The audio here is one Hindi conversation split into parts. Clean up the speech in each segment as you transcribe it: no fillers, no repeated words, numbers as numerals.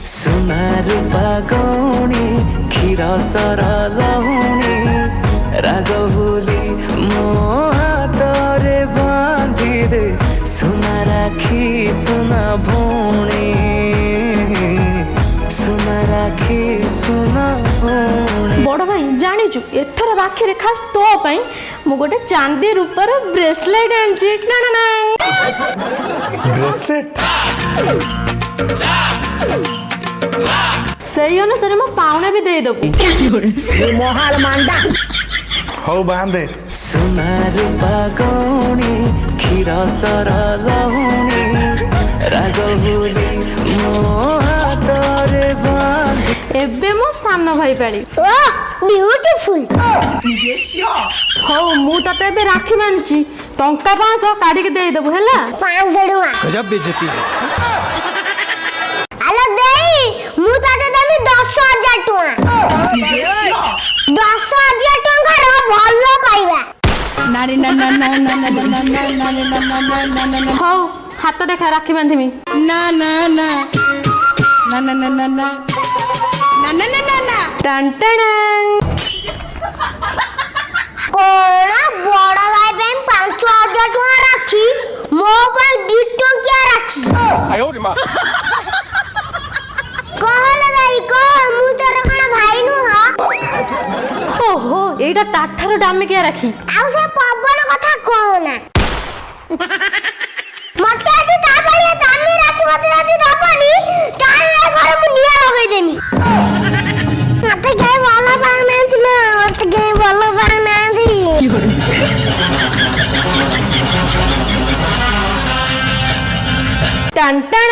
सुना रूपा गौणी क्षीर सर लहुणी राग भूली मो हातरे बांधी दे सुना राखी सुना भौणी सुना राखी सुना भौणी। बड़ भाई जानिचु एथर राखी रे खास तो पई मु गोटे चांदी रूपर ब्रेसलेट आनची ना ना ना ब्रेसलेट सही अनुसार मो पाउने भी दे दबु मोहाल मांडा हो बांधे सुना रूपा गौणी क्षीर सर लहुणी राग भूली मो हातरे बांधी एबे मो सान भाई पाली ओ ब्यूटीफुल हो मु तते एबे राखी मानची टंका 500 काढी के दे दबु हैला 500 टका गजब बेइज्जती हेलो देई मु तते देबी 10000 टका 10000 टका रो भल्लो पाइबा नारी ना ना ना ना ना ना ना ना ना ना हो हाथ देखा राखी बांधिमी ना ना ना ना ना ना ना ना ना ना ना ना टन टन कोना बड़ा भाई बहन 5000 टका राखी मो पर 2 टकिया राखी आयो रे मां कहले भाई को मु तोर कण भाई नु हा ओहो एटा ताठार दामी के राखी आउ से पवन कथा कहना मते आदि दाबली दामी राखी मते आदि दाबनी ताले घर मु निया लगै देमी मते गए वाला पाना दिले मते गए वाला पाना दी टन टन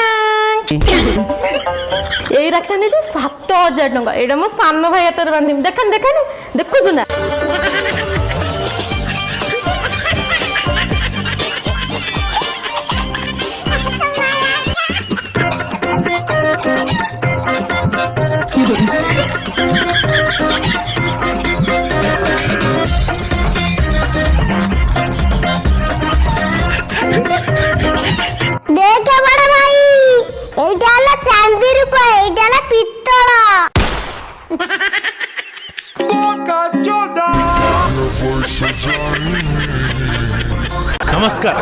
এই রাখটা নিয়ে 7000 টাকা এটা মো সান্ন ভাই হাতের বান্ধিম দেখেন দেখেন দেখো শুনা देखे बड़ा भाई এইটা হলো চাঁদি রূপা এইটা হলো পিত্তল नमस्कार।